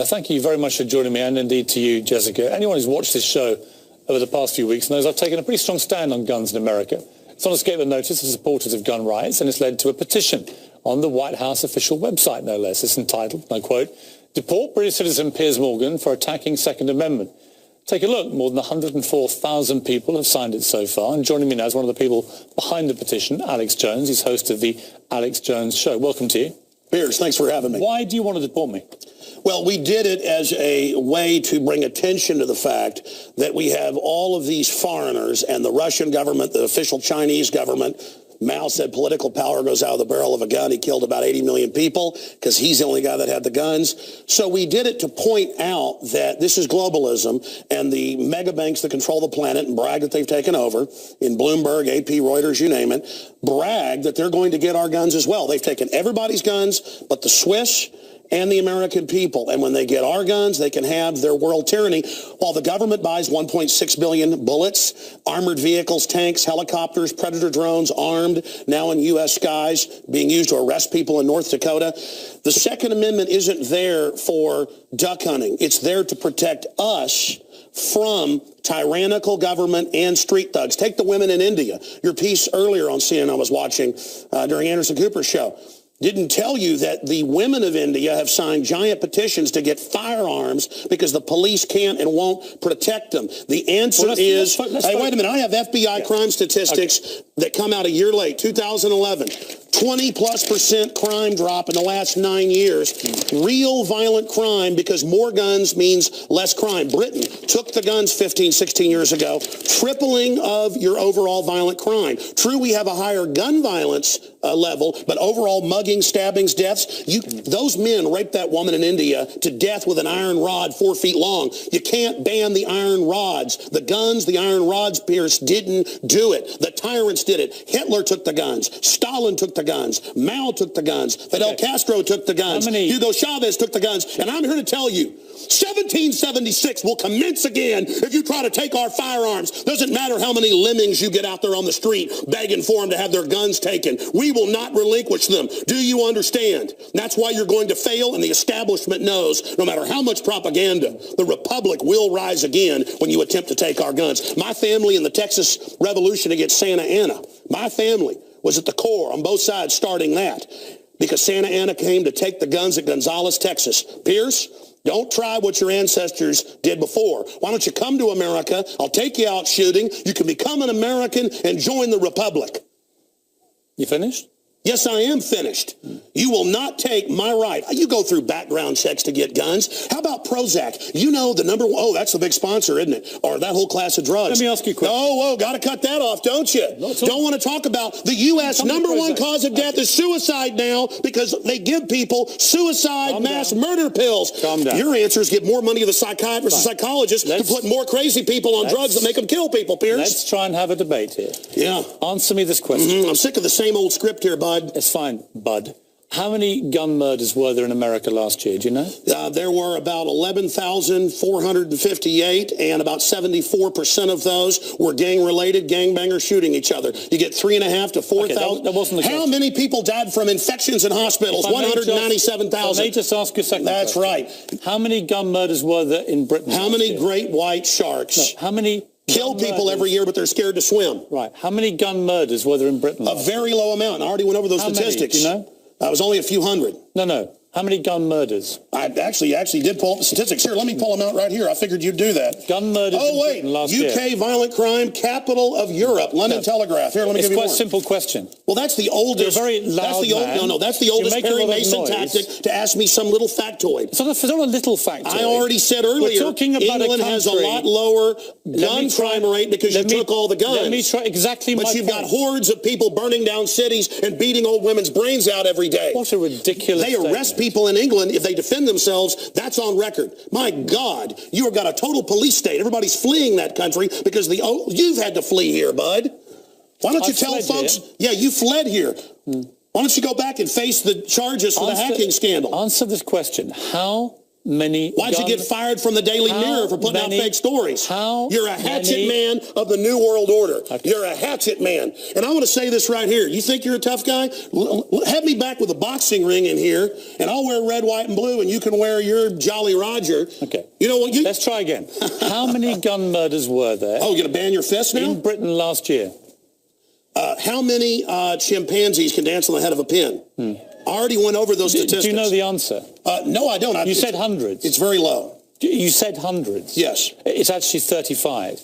Thank you very much for joining me, and indeed to you, Jessica. Anyone who's watched this show over the past few weeks knows I've taken a pretty strong stand on guns in America. It's not escaped the notice of supporters of gun rights, and it's led to a petition on the White House official website, no less. It's entitled, and I quote, "Deport British citizen Piers Morgan for attacking Second Amendment." Take a look. More than 104,000 people have signed it so far. And joining me now is one of the people behind the petition, Alex Jones. He's host of the Alex Jones Show. Welcome to you. Piers, thanks for having me. Why do you want to deport me? Well, we did it as a way to bring attention to the fact that we have all of these foreigners and the Russian government, the official Chinese government. Mao said political power goes out of the barrel of a gun. He killed about 80 million people because he's the only guy that had the guns. So we did it to point out that this is globalism, and the mega banks that control the planet and brag that they've taken over, in Bloomberg, AP, Reuters, you name it, brag that they're going to get our guns as well. They've taken everybody's guns but the Swiss and the American people. And when they get our guns, they can have their world tyranny. While the government buys 1.6 billion bullets, armored vehicles, tanks, helicopters, Predator drones, armed, now in U.S. skies, being used to arrest people in North Dakota. The Second Amendment isn't there for duck hunting. It's there to protect us from tyrannical government and street thugs. Take the women in India. Your piece earlier on CNN I was watching during Anderson Cooper's show didn't tell you that the women of India have signed giant petitions to get firearms because the police can't and won't protect them. The answer is, hey, wait a minute, I have FBI crime statistics that come out a year late, 2011. 20+% crime drop in the last 9 years. Real violent crime, because more guns means less crime. Britain took the guns 15, 16 years ago, tripling of your overall violent crime. True, we have a higher gun violence level, but overall mugging, stabbings, deaths, those men raped that woman in India to death with an iron rod 4 feet long. You can't ban the iron rods. The guns, the iron rods, Pierce, didn't do it. The tyrants did it. Hitler took the guns. Stalin took the guns. Mao took the guns. Fidel Castro took the guns. Hugo Chavez took the guns. And I'm here to tell you, 1776 will commence again if you try to take our firearms. Doesn't matter how many lemmings you get out there on the street begging for them to have their guns taken. We will not relinquish them. Do you understand? That's why you're going to fail, and the establishment knows no matter how much propaganda, the Republic will rise again when you attempt to take our guns. My family in the Texas Revolution against Santa Anna, my family was at the core on both sides starting that because Santa Anna came to take the guns at Gonzales, Texas. Pierce, don't try what your ancestors did before. Why don't you come to America? I'll take you out shooting. You can become an American and join the Republic. You finished? Yes, I am finished. You will not take my right. You go through background checks to get guns. How about Prozac? You know the number one. Oh, that's the big sponsor, isn't it? Or that whole class of drugs. Let me ask you a question. Oh, got to cut that off, don't you? Don't want to talk about the U.S. number one cause of death is suicide now because they give people suicide mass murder pills. Calm down. Your answer is give more money to the psychiatrists and psychologists to put more crazy people on drugs that make them kill people, Pierce. Let's try and have a debate here. Yeah. Answer me this question. I'm sick of the same old script here, bud. It's fine, bud. How many gun murders were there in America last year? Do you know? There were about 11,458, and about 74% of those were gang-related, gangbangers shooting each other. You get 3,500 to 4,000. That wasn't the question. How many people died from infections in hospitals? 197,000. Let me just ask you a second. That's right. How many gun murders were there in Britain? How many great white sharks? No, how many kill people every year, but they're scared to swim? Right. How many gun murders were there in Britain? A very low amount. I already went over those statistics. Many? Do you know? It was only a few hundred. No. How many gun murders? I actually did pull up the statistics. Here, let me pull them out right here. I figured you'd do that. Gun murders in Britain last year. UK violent crime, capital of Europe, London Telegraph. Here, let me give you more. It's quite a simple question. Well, that's the oldest. You're very loud that's the oldest Perry Mason tactic to ask me some little factoid. It's not a little factoid. I already said earlier, We're talking about England has a lot lower gun crime rate because you took all the guns. Let me try exactly my point. But you've got hordes of people burning down cities and beating old women's brains out every day. What a ridiculous They arrest people in England if they defend themselves. That's on record. My God, you have got a total police state. Everybody's fleeing that country because you've had to flee here, bud. Why don't you tell folks? Here. Yeah, you fled here. Why don't you go back and face the charges for the hacking scandal? Answer this question. How many... Why'd you get fired from the Daily Mirror for putting out fake stories? You're a hatchet man of the New World Order. Okay. You're a hatchet man. And I want to say this right here. You think you're a tough guy? Have me back with a boxing ring in here, and I'll wear red, white, and blue, and you can wear your Jolly Roger. Okay. You know what? Let's try again. How many gun murders were there? Oh, you're going to ban your fist now? In Britain last year. How many chimpanzees can dance on the head of a pin? I already went over those statistics. Do you know the answer? No, I don't. You said hundreds. It's very low. You said hundreds. Yes. It's actually 35.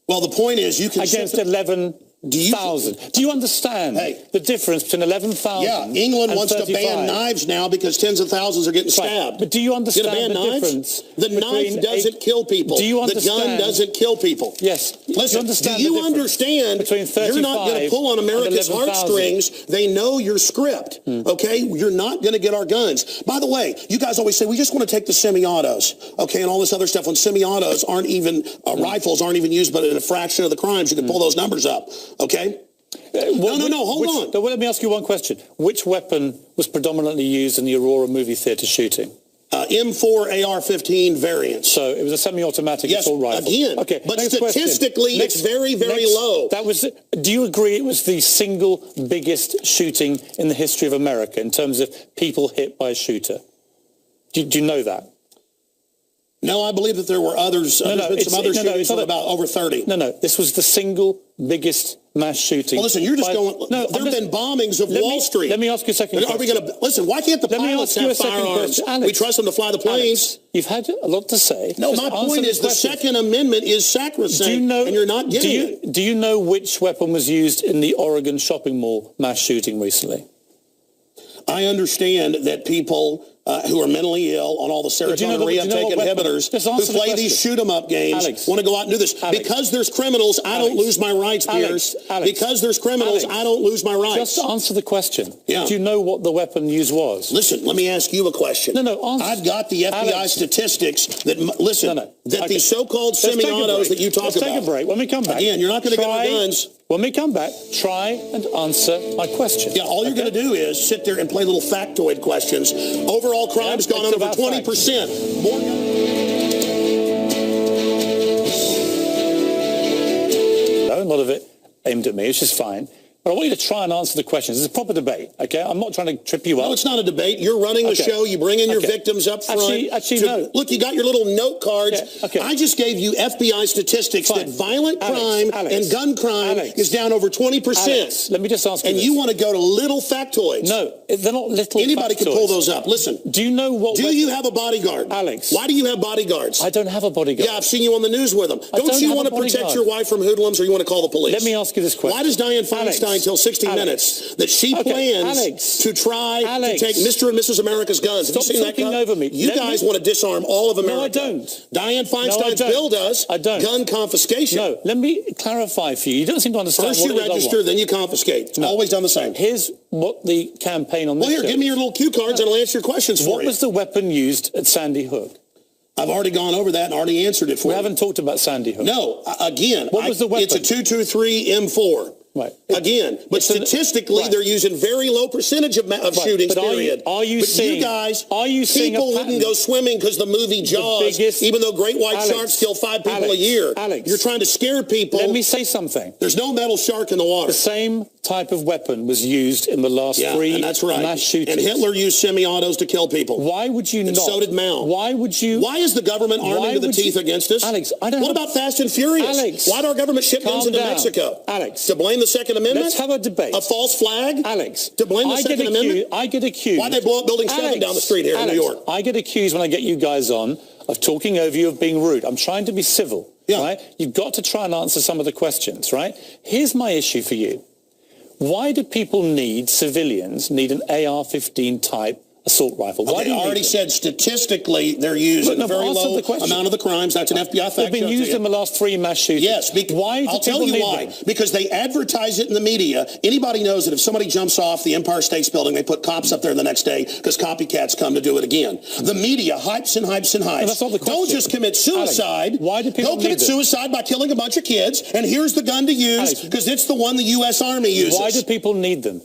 Well, the point is you can... Against 11,000. Do you understand the difference between 11,000 Yeah, England wants 35? to ban knives now because tens of thousands are getting stabbed. But do you understand ban the difference? The knife doesn't kill people. Do you understand? The gun doesn't kill people. Yes. Listen, do you understand you're not going to pull on America's heartstrings? They know your script, okay? You're not going to get our guns. By the way, you guys always say, we just want to take the semi-autos, okay, and all this other stuff. When semi-autos aren't even, rifles aren't even used, but in a fraction of the crimes, you can pull those numbers up. Okay? No, hold on. Well, let me ask you one question. Which weapon was predominantly used in the Aurora movie theatre shooting? M4 AR-15 variant. So it was a semi-automatic assault rifle. Again. Okay, but statistically, it's very, very low. Do you agree it was the single biggest shooting in the history of America in terms of people hit by a shooter? Do you know that? No, I believe that there were others. There's been some other shootings of about over 30. No, this was the single biggest mass shooting. Well, listen, you're just going... there have been bombings of Wall Street. Let me ask you a second question. Are we going to... Listen, why can't the pilots have firearms? We trust them to fly the planes. Alex, you've had a lot to say. No, my point is the Second Amendment is sacrosanct, and you're not getting it. Do you know which weapon was used in the Oregon shopping mall mass shooting recently? I understand that people who are mentally ill on all the serotonin reuptake inhibitors who play these shoot-em-up games want to go out and do this. Because there's criminals, I don't lose my rights, Piers. Because there's criminals, I don't lose my rights. Just answer the question. Yeah. Do you know what the weapon used was? Listen, let me ask you a question. Answer. I've got the FBI statistics that, that these so-called semi-autos that you talk about. Let's take a break. When we come back. Again, you're not going to get our guns. When we come back, try and answer my question. Yeah, all you're going to do is sit there and play little factoid questions. Overall crime's gone up over 20%. More. A lot of it aimed at me, which is fine. But I want you to try and answer the questions. It's a proper debate, okay? I'm not trying to trip you up. No, it's not a debate. You're running the show. You bring in your victims up front. Actually, no. Look, you got your little note cards. I just gave you FBI statistics that violent crime and gun crime is down over 20%. Let me just ask you you want to go to little factoids. No, they're not little Anybody factoids. can pull those up. Listen. Do you know what... Do you have a bodyguard? Alex. Why do you have bodyguards? I don't have a bodyguard. Yeah, I've seen you on the news with them. Don't you want to protect your wife from hoodlums, or you want to call the police? Let me ask you this question. Why does Dianne Feinstein tell 60 Minutes that she plans to try to take Mr. and Mrs. America's guns? Stop talking over me. You guys want to disarm all of America. No, I don't. Dianne Feinstein's bill does gun confiscation. No, let me clarify for you. You don't seem to understand. First you register, then you confiscate. It's always done the same. Here's what the campaign on this Well, here, give me your little cue cards and I'll answer your questions for you. What was the weapon used at Sandy Hook? I've already gone over that and already answered it for you. We haven't talked about Sandy Hook. No, again, what was the weapon? It's a 223 M4. Right. Again, but statistically, they're using very low percentage of shootings, period. People wouldn't go swimming because the movie Jaws, even though great white sharks kill 5 people a year. You're trying to scare people. Let me say something. There's no metal shark in the water. The same type of weapon was used in the last 3 mass shootings. And Hitler used semi-autos to kill people. Why would you not? So did Mao. Why would you? Why is the government arming to the teeth against us? Alex, I don't What about Fast and Furious? Alex, why did our government ship guns into Mexico? Alex. To blame the Second Amendment? Let's have a debate. A false flag? Alex. To blame the Second Amendment? I get accused. Why'd they blow up Building 7 down the street here in New York? I get accused when I get you guys on of talking over you, of being rude. I'm trying to be civil, right? You've got to try and answer some of the questions, right? Here's my issue for you. Why do civilians need an AR-15 type assault rifle? Why do you I already said statistically they're used in a very low amount of the crimes. That's an FBI fact. They've been used in the last 3 mass shootings. Yes. I'll tell you why. Because they advertise it in the media. Anybody knows that if somebody jumps off the Empire State Building, they put cops up there the next day because copycats come to do it again. The media hypes and hypes and hypes. That's not the question. Don't just commit suicide. Alex, why do people They'll commit suicide by killing a bunch of kids, and here's the gun to use because it's the one the U.S. Army uses. Why do people need them?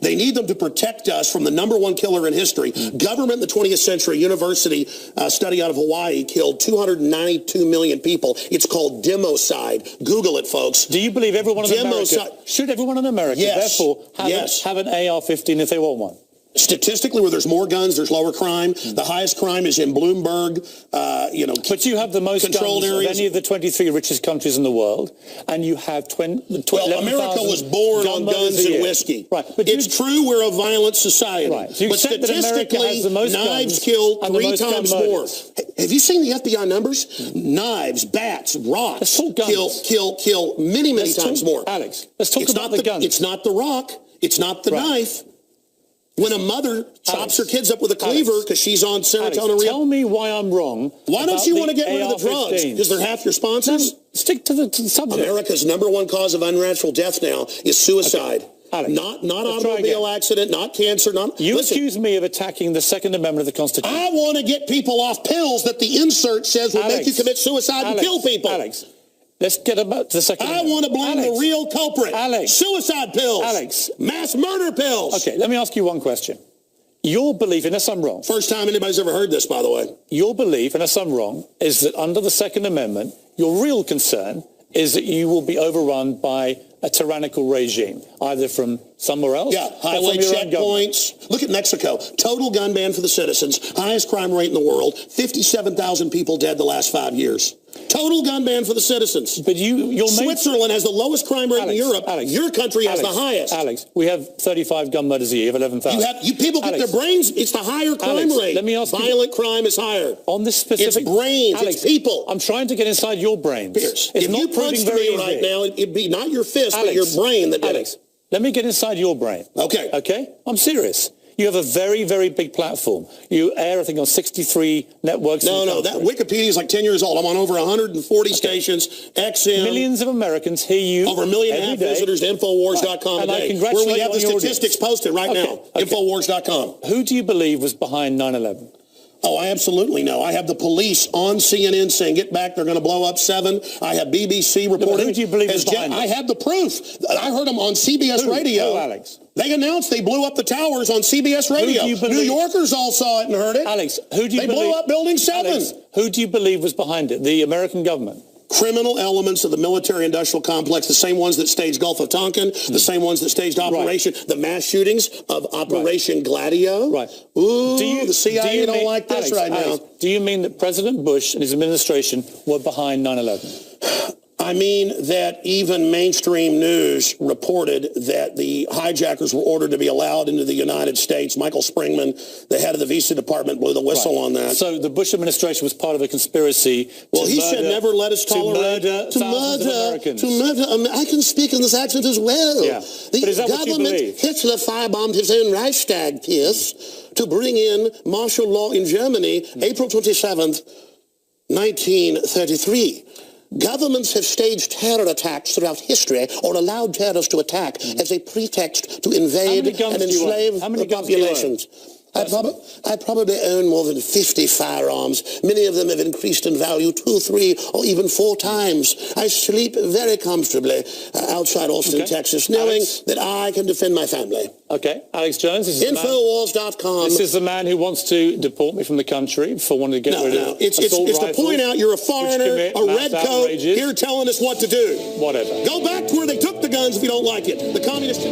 They need them to protect us from the number one killer in history. Government in the 20th century, university study out of Hawaii killed 292 million people. It's called democide. Google it, folks. Do you believe everyone in America, should everyone in America, therefore, have an AR-15 if they want one? Statistically, where there's more guns, there's lower crime. The highest crime is in Bloomberg, But you have the most guns of any of the 23 richest countries in the world, and you have America was born on guns and whiskey. Right. But it's true we're a violent society. Right. So but statistically, knives kill 3 times more. Have you seen the FBI numbers? Knives, bats, rocks kill many times more. Alex, let's talk about the guns. It's not the rock. It's not the knife. When a mother chops her kids up with a cleaver because she's on serotonin. Tell me why I'm wrong. Why don't you want to get rid of the drugs? Because they're half your sponsors? No, stick to the subject. America's number one cause of unnatural death now is suicide. Okay. Alex, not automobile accident, not cancer, You accuse me of attacking the Second Amendment of the Constitution. I want to get people off pills that the insert says will make you commit suicide and kill people. Alex, let's get about the Second Amendment. I want to blame the real culprit. Suicide pills. Mass murder pills. Okay, let me ask you one question. Your belief, unless I'm wrong. First time anybody's ever heard this, by the way. Your belief, unless I'm wrong, is that under the Second Amendment, your real concern is that you will be overrun by a tyrannical regime, either from somewhere else. Yeah, highway checkpoints. Look at Mexico. Total gun ban for the citizens. Highest crime rate in the world. 57,000 people dead the last 5 years. Total gun ban for the citizens. But Switzerland has the lowest crime rate in Europe. Your country has the highest. Alex, we have 35 gun murders a year. You have 11,000. You people get their brains. It's the higher crime rate. Let me ask Violent crime is higher. On this specific... It's brains. It's people. I'm trying to get inside your brains. Pierce, if you punched me right now, it'd be not your fist, but your brain that did it. Let me get inside your brain. Okay. Okay? I'm serious. You have a very, very big platform. You air, I think, on 63 networks. No, that Wikipedia is like 10 years old. I'm on over 140 stations, XM. Millions of Americans hear you over 1.5 million visitors to Infowars.com a day, where we have the statistics posted right now, Infowars.com. Who do you believe was behind 9/11? Oh, I absolutely know. I have the police on CNN saying, get back, they're going to blow up 7. I have BBC reporting. Who do you believe is behind I have the proof. I heard them on CBS Radio. Who, Alex? They announced they blew up the towers on CBS Radio. New Yorkers all saw it and heard it. Alex, who do you believe? They blew up Building 7. Alex, who do you believe was behind it? The American government? Criminal elements of the military-industrial complex, the same ones that staged Gulf of Tonkin, the same ones that staged the mass shootings of Operation Gladio. Right. Ooh, the CIA don't like this now. Do you mean that President Bush and his administration were behind 9/11? I mean that even mainstream news reported that the hijackers were ordered to be allowed into the United States. Michael Springman, the head of the Visa Department, blew the whistle on that. So the Bush administration was part of a conspiracy he said never let us tolerate to murder. I can speak in this accent as well. Yeah. The government, Hitler firebombed his own Reichstag, Pierce, to bring in martial law in Germany, April 27th, 1933. Governments have staged terror attacks throughout history or allowed terrorists to attack as a pretext to invade and enslave the populations. I probably own more than 50 firearms. Many of them have increased in value 2, 3, or even 4 times. I sleep very comfortably outside Austin, Texas, knowing that I can defend my family. Okay, Alex Jones. Infowars.com. This is the man who wants to deport me from the country for wanting to get rid of it's to point out you're a foreigner, a red coat, here telling us what to do. Whatever. Go back to where they took the guns if you don't like it. The communist...